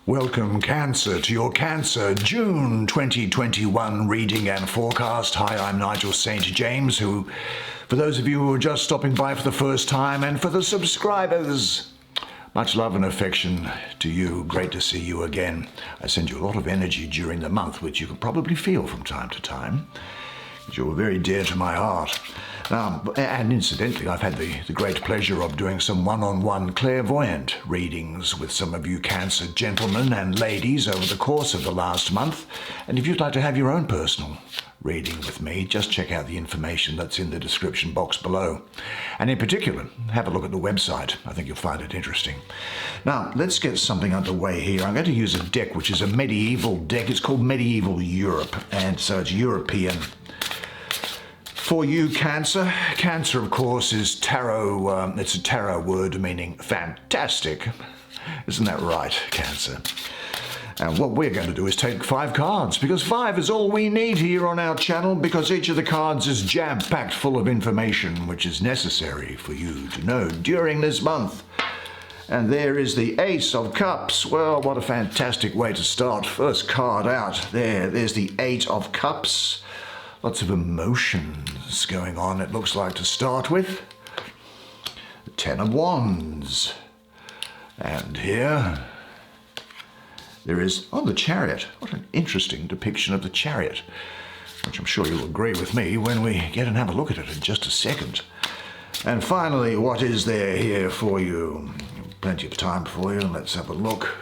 Welcome, Cancer, to your Cancer June 2021 reading and forecast. Hi, I'm Nigel Saint James, who, for those of you who are just stopping by for the first time, and for the subscribers, much love and affection to you. Great to see you again. I send you a lot of energy during the month, which you can probably feel from time to time. You're very dear to my heart. And incidentally, I've had the great pleasure of doing some one-on-one clairvoyant readings with some of you Cancer gentlemen and ladies over the course of the last month. And if you'd like to have your own personal reading with me, just check out the information that's in the description box below. And in particular, have a look at the website. I think you'll find it interesting. Now, let's get something underway here. I'm going to use a deck which is a medieval deck. It's called Medieval Europe, and so it's European. For you, Cancer. Cancer, of course, is tarot. It's a tarot word meaning fantastic. Isn't that right, Cancer? And what we're going to do is take 5 cards, because 5 is all we need here on our channel, because each of the cards is jam-packed full of information which is necessary for you to know during this month. And there is the Ace of Cups. Well, what a fantastic way to start. First card out. There's the 8 of Cups. Lots of emotions going on, it looks like, to start with. The 10 of Wands. And here there is, the Chariot. What an interesting depiction of the Chariot, which I'm sure you'll agree with me when we get and have a look at it in just a second. And finally, what is there here for you? Plenty of time for you. Let's have a look.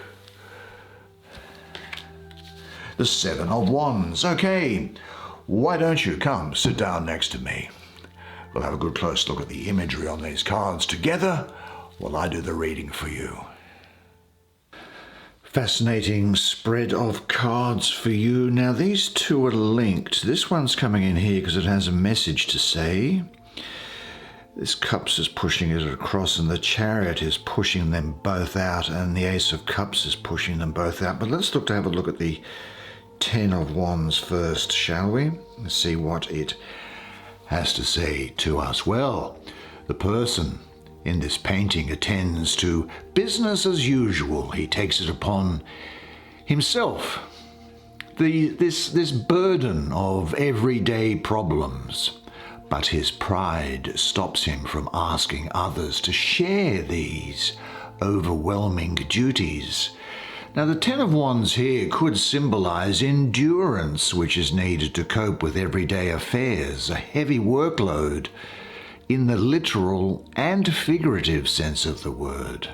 The 7 of Wands. Okay. Why don't you come sit down next to me? We'll have a good close look at the imagery on these cards together while I do the reading for you. Fascinating spread of cards for you. Now, these two are linked. This one's coming in here because it has a message to say. This Cups is pushing it across, and the Chariot is pushing them both out, and the Ace of Cups is pushing them both out. But let's have a look at the 10 of Wands first, shall we? Let's see what it has to say to us. Well, the person in this painting attends to business as usual. He takes it upon himself. This burden of everyday problems. But his pride stops him from asking others to share these overwhelming duties. Now, the 10 of Wands here could symbolize endurance, which is needed to cope with everyday affairs, a heavy workload in the literal and figurative sense of the word.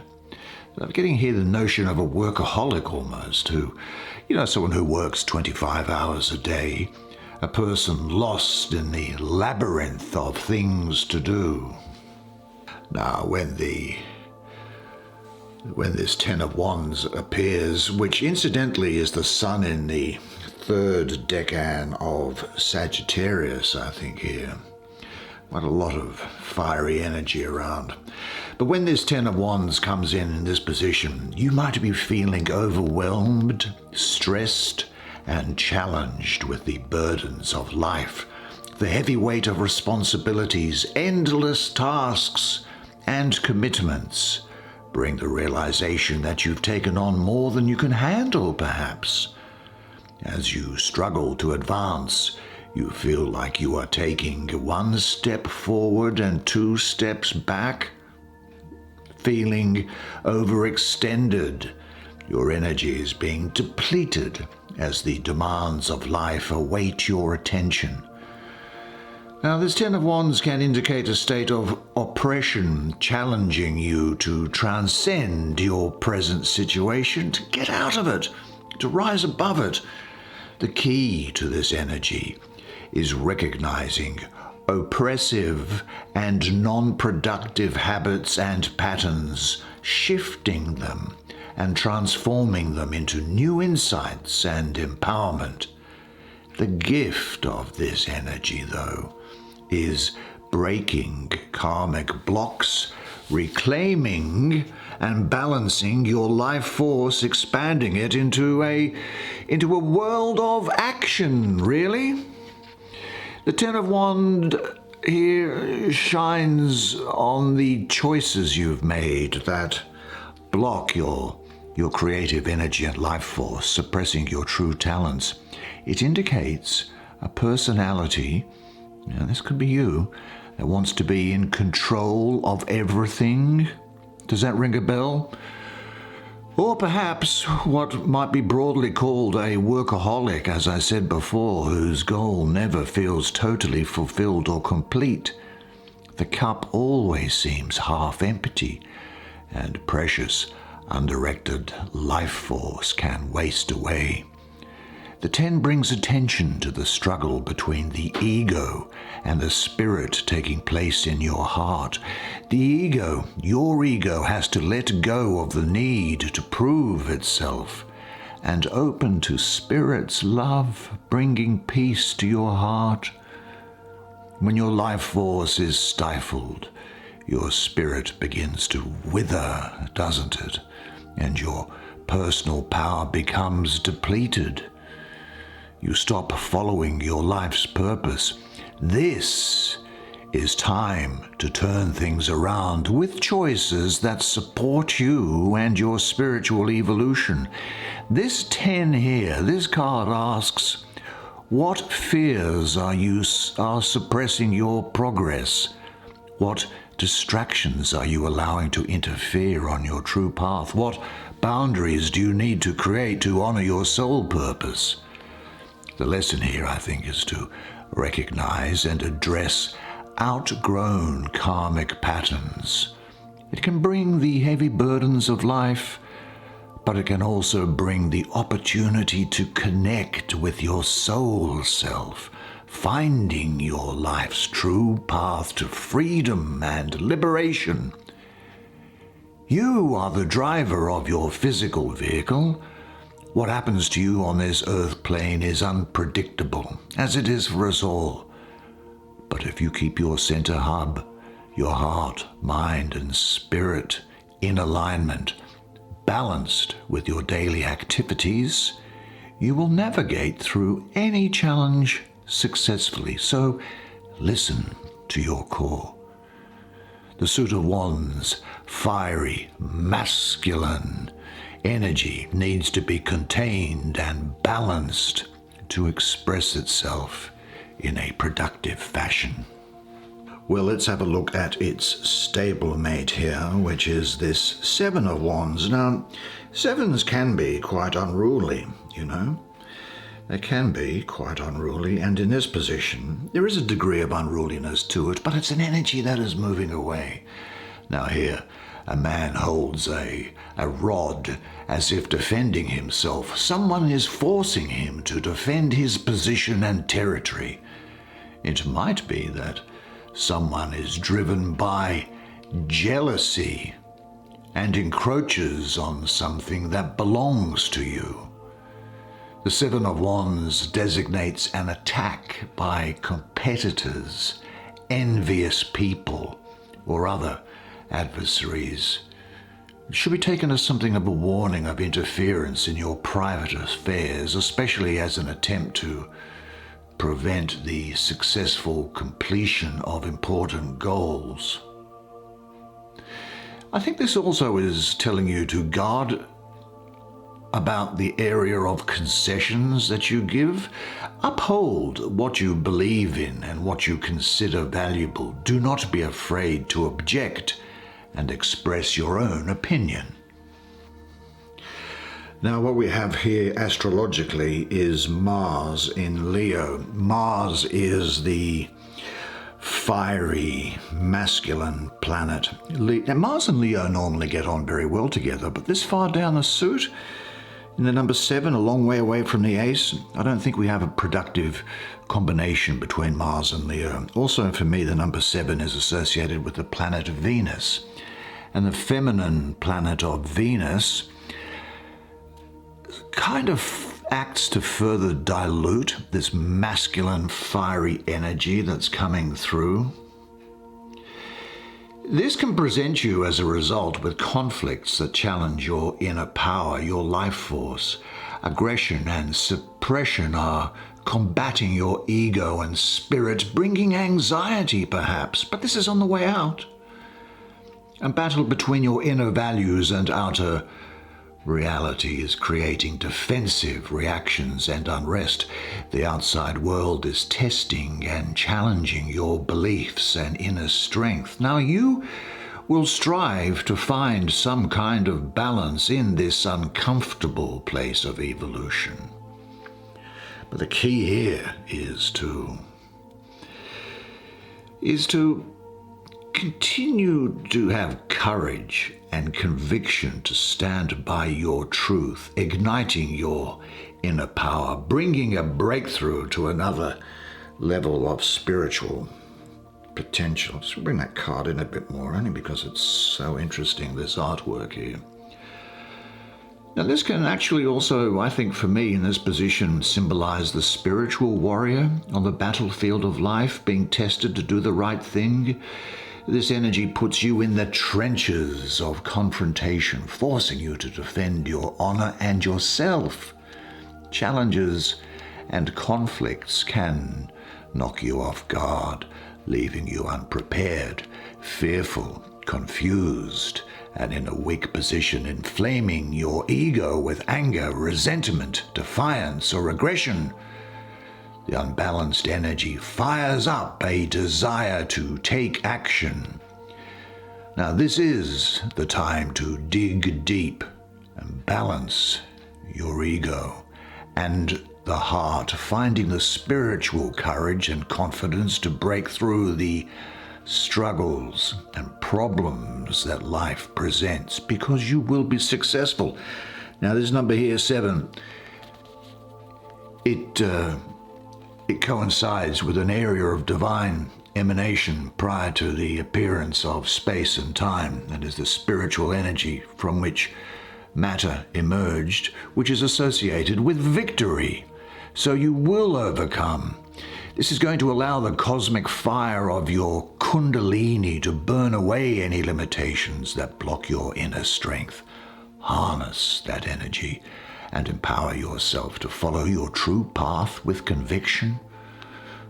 I'm getting here the notion of a workaholic almost, someone who works 25 hours a day, a person lost in the labyrinth of things to do. Now, when this 10 of Wands appears, which incidentally is the sun in the 3rd decan of Sagittarius, I think here. Quite a lot of fiery energy around. But when this 10 of Wands comes in this position, you might be feeling overwhelmed, stressed, and challenged with the burdens of life, the heavy weight of responsibilities, endless tasks, and commitments. Bring the realization that you've taken on more than you can handle, perhaps. As you struggle to advance, you feel like you are taking 1 step forward and 2 steps back. Feeling overextended, your energy is being depleted as the demands of life await your attention. Now, this 10 of Wands can indicate a state of oppression, challenging you to transcend your present situation, to get out of it, to rise above it. The key to this energy is recognizing oppressive and non-productive habits and patterns, shifting them and transforming them into new insights and empowerment. The gift of this energy, though, is breaking karmic blocks, reclaiming and balancing your life force, expanding it into a world of action, really. The 10 of Wands here shines on the choices you've made that block your your creative energy and life force, suppressing your true talents. It indicates a personality, and this could be you, that wants to be in control of everything. Does that ring a bell? Or perhaps what might be broadly called a workaholic, as I said before, whose goal never feels totally fulfilled or complete. The cup always seems half empty, and precious, undirected life force can waste away. The 10 brings attention to the struggle between the ego and the spirit taking place in your heart. The ego, your ego, has to let go of the need to prove itself and open to spirit's love, bringing peace to your heart. When your life force is stifled, your spirit begins to wither, doesn't it? And your personal power becomes depleted. You stop following your life's purpose. This is time to turn things around with choices that support you and your spiritual evolution. This 10 here, this card asks, what fears are suppressing your progress? What distractions are you allowing to interfere on your true path? What boundaries do you need to create to honor your soul purpose? The lesson here, I think, is to recognize and address outgrown karmic patterns. It can bring the heavy burdens of life, but it can also bring the opportunity to connect with your soul self, finding your life's true path to freedom and liberation. You are the driver of your physical vehicle. What happens to you on this earth plane is unpredictable, as it is for us all. But if you keep your center hub, your heart, mind, and spirit in alignment, balanced with your daily activities, you will navigate through any challenge successfully. So listen to your core. The Suit of Wands, fiery, masculine energy, needs to be contained and balanced to express itself in a productive fashion. Well, let's have a look at its stablemate here, which is this 7 of Wands. Now, 7s can be quite unruly, you know. They can be quite unruly, and in this position, there is a degree of unruliness to it, but it's an energy that is moving away. Now here, a man holds a rod as if defending himself. Someone is forcing him to defend his position and territory. It might be that someone is driven by jealousy and encroaches on something that belongs to you. The 7 of Wands designates an attack by competitors, envious people, or other adversaries. It should be taken as something of a warning of interference in your private affairs, especially as an attempt to prevent the successful completion of important goals. I think this also is telling you to guard about the area of concessions that you give. Uphold what you believe in and what you consider valuable. Do not be afraid to object and express your own opinion. Now, what we have here astrologically is Mars in Leo. Mars is the fiery, masculine planet. Now, Mars and Leo normally get on very well together, but this far down the suit, in the number 7, a long way away from the ace, I don't think we have a productive combination between Mars and Leo. Also, for me, the number 7 is associated with the planet Venus. And the feminine planet of Venus kind of acts to further dilute this masculine, fiery energy that's coming through. This can present you as a result with conflicts that challenge your inner power, your life force. Aggression and suppression are combating your ego and spirit, bringing anxiety perhaps, but this is on the way out. A battle between your inner values and outer Reality is creating defensive reactions and unrest. The outside world is testing and challenging your beliefs and inner strength. Now you will strive to find some kind of balance in this uncomfortable place of evolution. But the key here is to continue to have courage and conviction to stand by your truth, igniting your inner power, bringing a breakthrough to another level of spiritual potential. Just bring that card in a bit more, only because it's so interesting, this artwork here. Now this can actually also, I think for me in this position, symbolize the spiritual warrior on the battlefield of life, being tested to do the right thing. This energy puts you in the trenches of confrontation, forcing you to defend your honor and yourself. Challenges and conflicts can knock you off guard, leaving you unprepared, fearful, confused, and in a weak position, inflaming your ego with anger, resentment, defiance, or aggression. The unbalanced energy fires up a desire to take action. Now this is the time to dig deep and balance your ego and the heart, finding the spiritual courage and confidence to break through the struggles and problems that life presents, because you will be successful. Now this number here, 7, it coincides with an area of divine emanation prior to the appearance of space and time. That is the spiritual energy from which matter emerged, which is associated with victory. So you will overcome. This is going to allow the cosmic fire of your kundalini to burn away any limitations that block your inner strength. Harness that energy and empower yourself to follow your true path with conviction.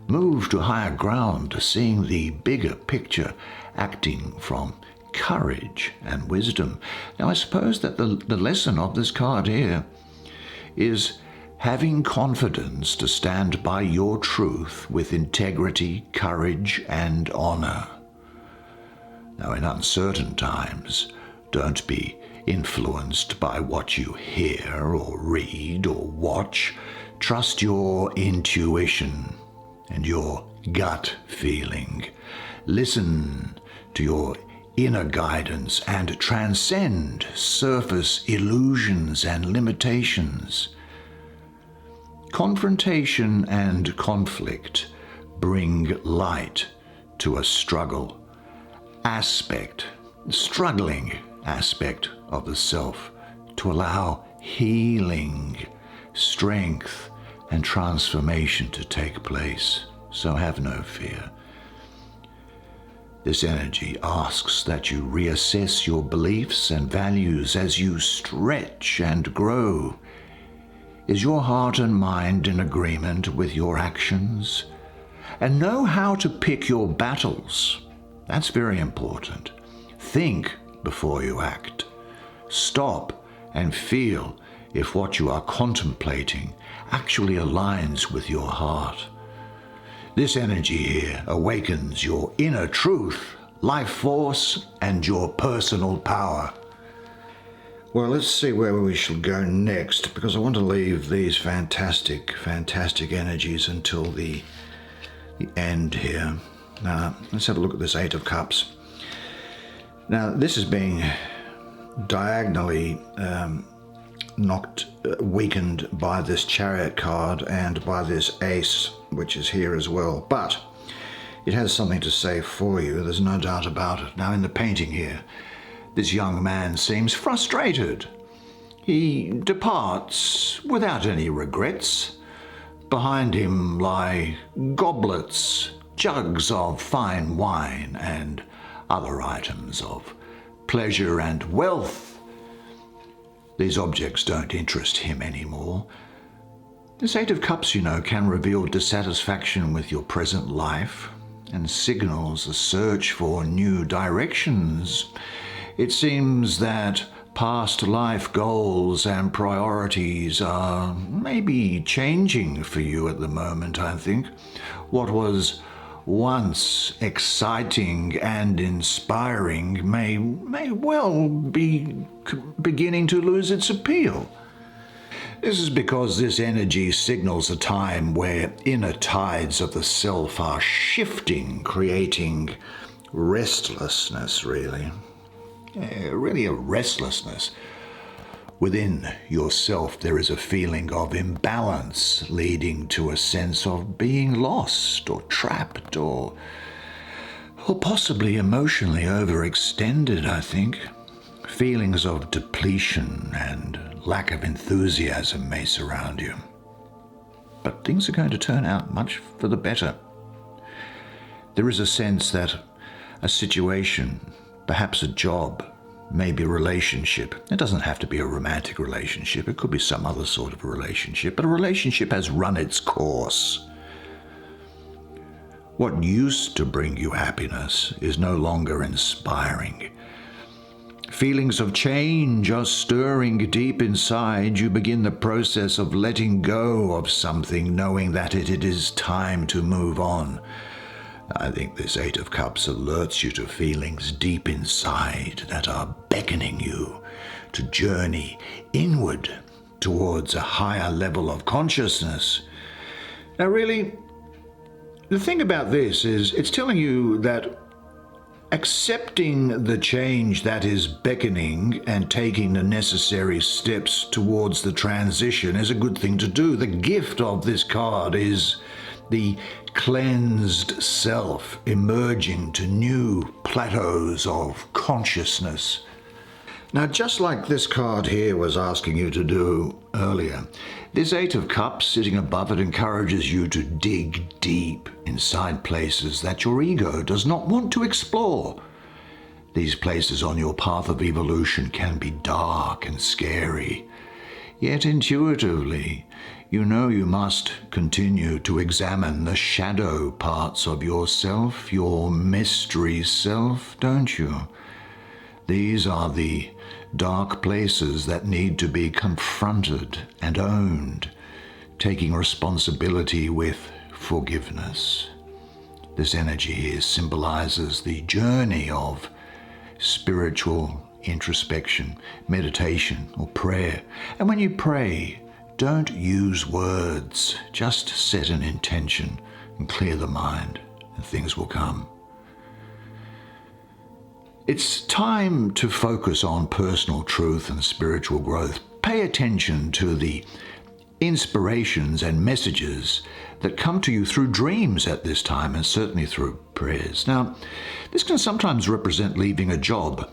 Move to higher ground, seeing the bigger picture, acting from courage and wisdom. Now I suppose that the lesson of this card here is having confidence to stand by your truth with integrity, courage, and honor. Now in uncertain times, don't be influenced by what you hear or read or watch. Trust your intuition and your gut feeling. Listen to your inner guidance and transcend surface illusions and limitations. Confrontation and conflict bring light to a struggling aspect of the self, to allow healing, strength, and transformation to take place. So have no fear. This energy asks that you reassess your beliefs and values as you stretch and grow. Is your heart and mind in agreement with your actions? And know how to pick your battles. That's very important. Think before you act. Stop and feel if what you are contemplating actually aligns with your heart. This energy here awakens your inner truth, life force, and your personal power. Well, let's see where we shall go next, because I want to leave these fantastic energies until the end here. Now, let's have a look at this 8 of Cups. Now, this is being diagonally weakened by this Chariot card and by this Ace, which is here as well. But it has something to say for you, there's no doubt about it. Now, in the painting here, this young man seems frustrated. He departs without any regrets. Behind him lie goblets, jugs of fine wine, and other items of pleasure and wealth. These objects don't interest him anymore. This 8 of Cups, can reveal dissatisfaction with your present life and signals a search for new directions. It seems that past life goals and priorities are maybe changing for you at the moment, I think. What was once exciting and inspiring may well be beginning to lose its appeal. This is because this energy signals a time where inner tides of the self are shifting, creating restlessness, really. Really a restlessness. Within yourself there is a feeling of imbalance leading to a sense of being lost or trapped or possibly emotionally overextended, I think. Feelings of depletion and lack of enthusiasm may surround you. But things are going to turn out much for the better. There is a sense that a situation, perhaps a job, maybe a relationship. It doesn't have to be a romantic relationship. It could be some other sort of a relationship. But a relationship has run its course. What used to bring you happiness is no longer inspiring. Feelings of change are stirring deep inside. You begin the process of letting go of something, knowing that it is time to move on. I think this Eight of Cups alerts you to feelings deep inside that are beckoning you to journey inward towards a higher level of consciousness. Now, really, the thing about this is it's telling you that accepting the change that is beckoning and taking the necessary steps towards the transition is a good thing to do. The gift of this card is the cleansed self emerging to new plateaus of consciousness. Now, just like this card here was asking you to do earlier, this Eight of Cups sitting above it encourages you to dig deep inside places that your ego does not want to explore. These places on your path of evolution can be dark and scary, yet intuitively, you know you must continue to examine the shadow parts of yourself, your mystery self, don't you? These are the dark places that need to be confronted and owned, taking responsibility with forgiveness. This energy here symbolizes the journey of spiritual introspection, meditation, or prayer. And when you pray, don't use words, just set an intention and clear the mind, and things will come. It's time to focus on personal truth and spiritual growth. Pay attention to the inspirations and messages that come to you through dreams at this time, and certainly through prayers. Now, this can sometimes represent leaving a job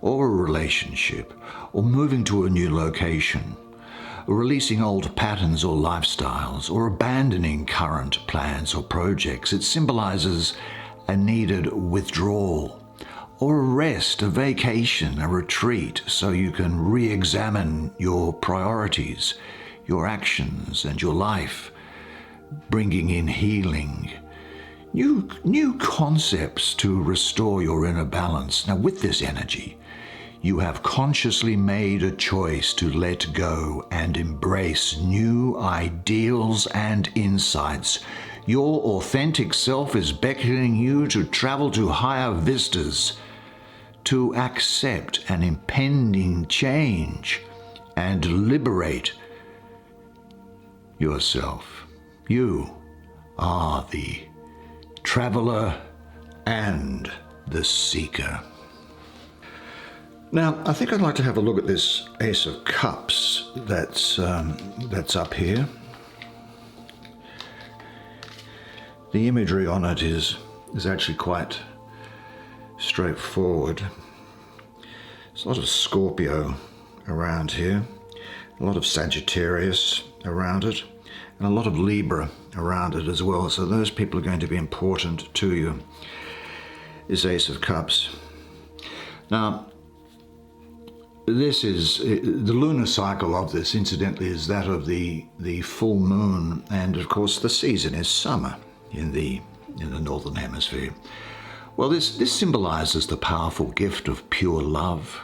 or a relationship, or moving to a new location, releasing old patterns or lifestyles, or abandoning current plans or projects. It symbolizes a needed withdrawal, or a rest, a vacation, a retreat, so you can re-examine your priorities, your actions, and your life, bringing in healing, new concepts to restore your inner balance. Now, with this energy, you have consciously made a choice to let go and embrace new ideals and insights. Your authentic self is beckoning you to travel to higher vistas, to accept an impending change and liberate yourself. You are the traveler and the seeker. Now, I think I'd like to have a look at this Ace of Cups that's up here. The imagery on it is actually quite straightforward. There's a lot of Scorpio around here, a lot of Sagittarius around it, and a lot of Libra around it as well. So those people are going to be important to you. This Ace of Cups. Now, this is the lunar cycle of this, incidentally, is that of the full moon, and of course the season is summer in the northern hemisphere. Well, this symbolizes the powerful gift of pure love,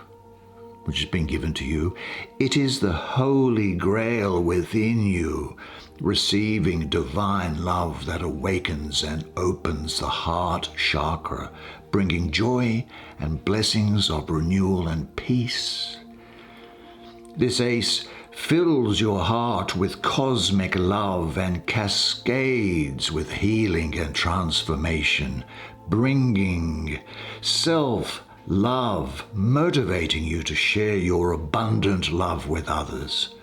which has been given to you. It is the Holy Grail within you, receiving divine love that awakens and opens the heart chakra, bringing joy and blessings of renewal and peace. This ace fills your heart with cosmic love and cascades with healing and transformation, bringing self-love, motivating you to share your abundant love with others.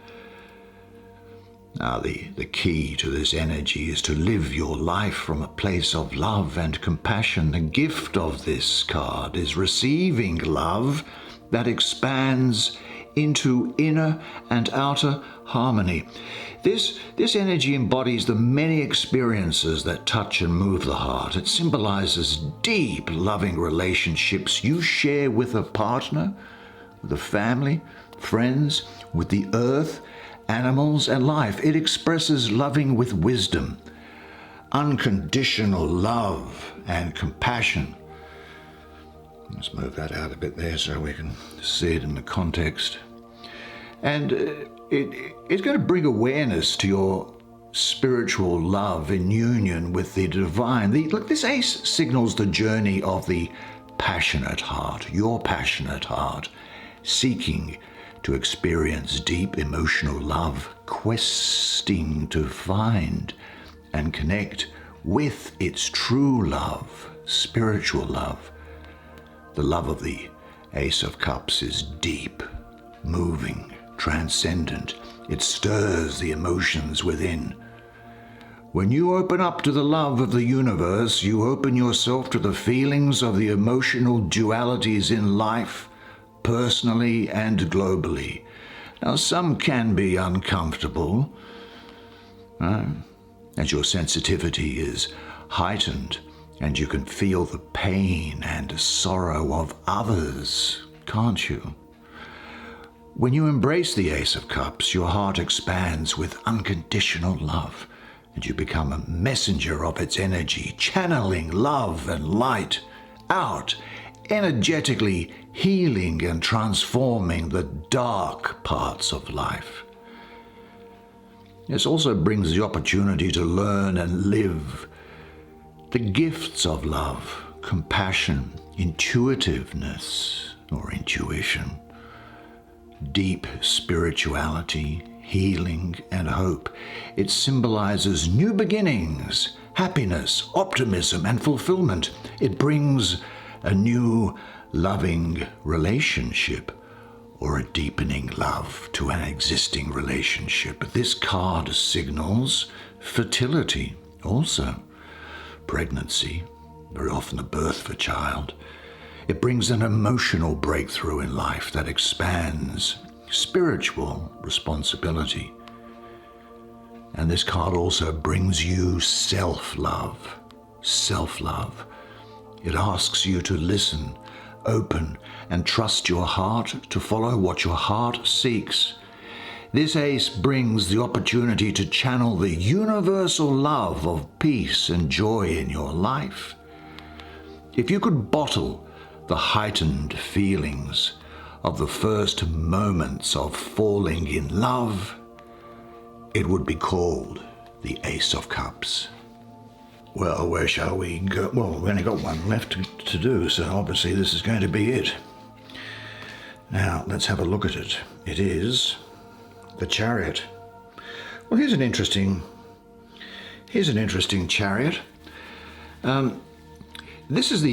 Now, the key to this energy is to live your life from a place of love and compassion. The gift of this card is receiving love that expands into inner and outer harmony. This energy embodies the many experiences that touch and move the heart. It symbolizes deep, loving relationships you share with a partner, with a family, friends, with the earth, animals, and life. It expresses loving with wisdom, unconditional love, and compassion. Let's move that out a bit there so we can see it in the context. And it's going to bring awareness to your spiritual love in union with the divine. Look, this ace signals the journey of the passionate heart, your passionate heart, seeking to experience deep emotional love, questing to find and connect with its true love, spiritual love. The love of the Ace of Cups is deep, moving, transcendent. It stirs the emotions within. When you open up to the love of the universe, you open yourself to the feelings of the emotional dualities in life, personally and globally. Now, some can be uncomfortable, as your sensitivity is heightened and you can feel the pain and sorrow of others, can't you? When you embrace the Ace of Cups, your heart expands with unconditional love, and you become a messenger of its energy, channeling love and light out, energetically healing and transforming the dark parts of life. This also brings the opportunity to learn and live the gifts of love, compassion, intuitiveness or intuition, deep spirituality, healing, and hope. It symbolizes new beginnings, happiness, optimism, and fulfillment. It brings a new loving relationship or a deepening love to an existing relationship. This card signals fertility also, pregnancy, very often the birth of a child. It brings an emotional breakthrough in life that expands spiritual responsibility. And this card also brings you self-love. Self-love. It asks you to listen, open, and trust your heart to follow what your heart seeks. This ace brings the opportunity to channel the universal love of peace and joy in your life. If you could bottle the heightened feelings of the first moments of falling in love, it would be called the Ace of Cups. Well, where shall we go? Well, we've only got one left to do, so obviously this is going to be it. Now, let's have a look at it. It is the Chariot. Well, here's an interesting chariot. This is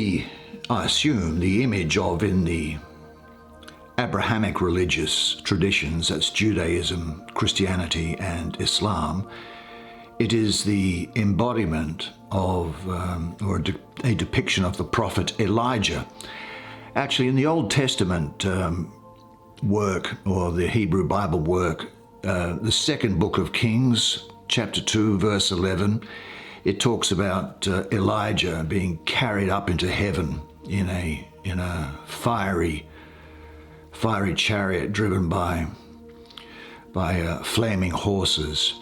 I assume, the image of, in the Abrahamic religious traditions, that's Judaism, Christianity, and Islam. It is the embodiment of, or a depiction of the prophet Elijah. Actually, in the Old Testament work, or the Hebrew Bible work, the second book of Kings, chapter 2, verse 11, it talks about Elijah being carried up into heaven in a fiery chariot driven by flaming horses.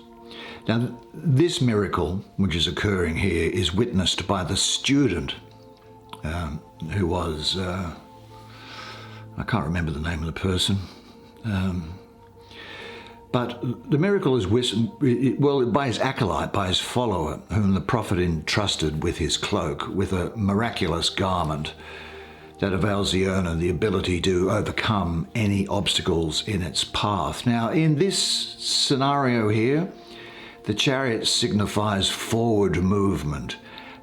Now, this miracle, which is occurring here, is witnessed by the student who was I can't remember the name of the person. But the miracle is, by his acolyte, by his follower, whom the prophet entrusted with his cloak, with a miraculous garment that avails the owner the ability to overcome any obstacles in its path. Now, in this scenario here, the chariot signifies forward movement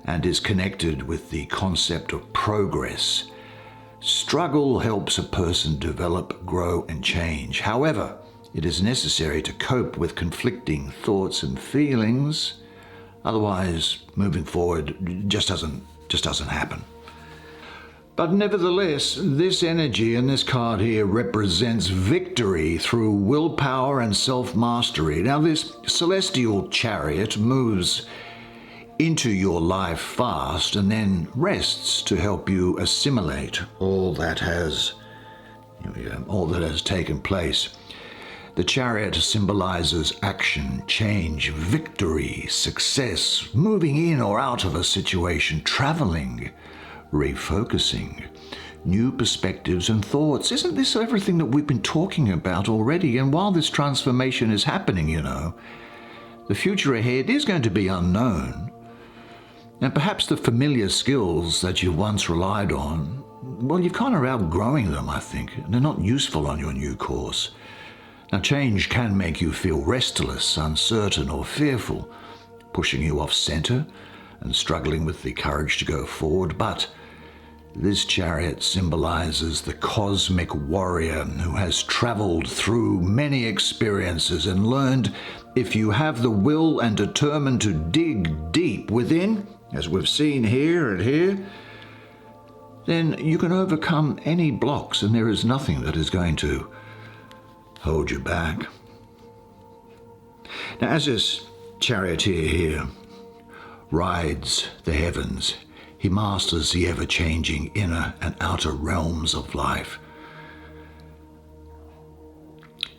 and is connected with the concept of progress. Struggle helps a person develop, grow, and change. However, it is necessary to cope with conflicting thoughts and feelings. Otherwise, moving forward just doesn't happen. But nevertheless, this energy in this card here represents victory through willpower and self-mastery. Now, this celestial chariot moves into your life fast and then rests to help you assimilate all that has taken place. The chariot symbolizes action, change, victory, success, moving in or out of a situation, traveling, refocusing, new perspectives and thoughts. Isn't this everything that we've been talking about already? And while this transformation is happening, the future ahead is going to be unknown. And perhaps the familiar skills that you once relied on, well, you've kind of outgrowing them, I think. They're not useful on your new course. Now, change can make you feel restless, uncertain, or fearful, pushing you off center and struggling with the courage to go forward. But this chariot symbolizes the cosmic warrior who has traveled through many experiences and learned if you have the will and determined to dig deep within, as we've seen here and here, then you can overcome any blocks, and there is nothing that is going to hold you back. Now, as this charioteer here rides the heavens, he masters the ever-changing inner and outer realms of life.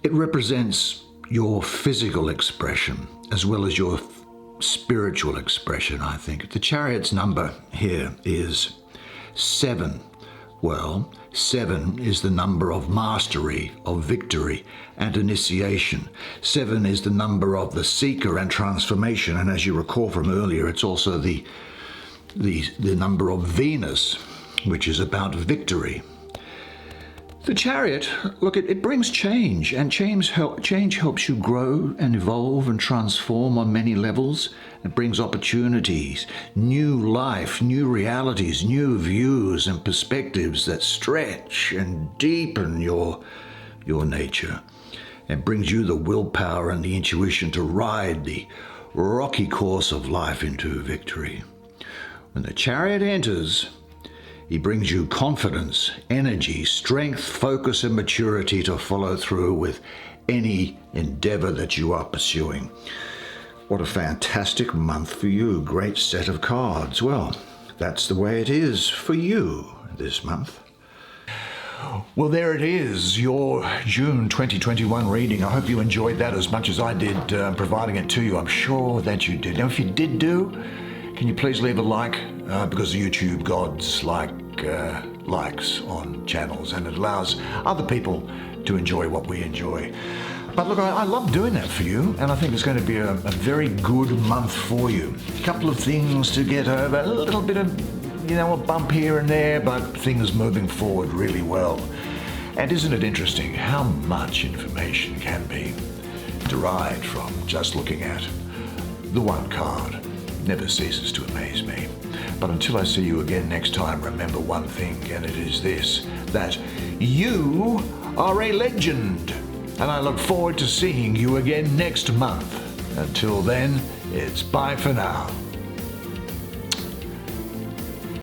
It represents your physical expression as well as your spiritual expression, I think. The chariot's number here is 7. Well, 7 is the number of mastery, of victory, and initiation. 7 is the number of the seeker and transformation. And as you recall from earlier, it's also the number of Venus, which is about victory. The chariot, look, it brings change, and change helps you grow and evolve and transform on many levels. It brings opportunities, new life, new realities, new views and perspectives that stretch and deepen your nature. It brings you the willpower and the intuition to ride the rocky course of life into victory. When the chariot enters, he brings you confidence, energy, strength, focus, and maturity to follow through with any endeavor that you are pursuing. What a fantastic month for you. Great set of cards. Well, that's the way it is for you this month. Well, there it is, your June 2021 reading. I hope you enjoyed that as much as I did providing it to you. I'm sure that you did. Now, if you did can you please leave a like? Because the YouTube gods like likes on channels, and it allows other people to enjoy what we enjoy. But look, I love doing that for you, and I think it's going to be a very good month for you. A couple of things to get over, a little bit of, a bump here and there, but things moving forward really well. And isn't it interesting how much information can be derived from just looking at the one card? Never ceases to amaze me. But until I see you again next time, remember one thing, and it is this, that you are a legend. And I look forward to seeing you again next month. Until then, it's bye for now.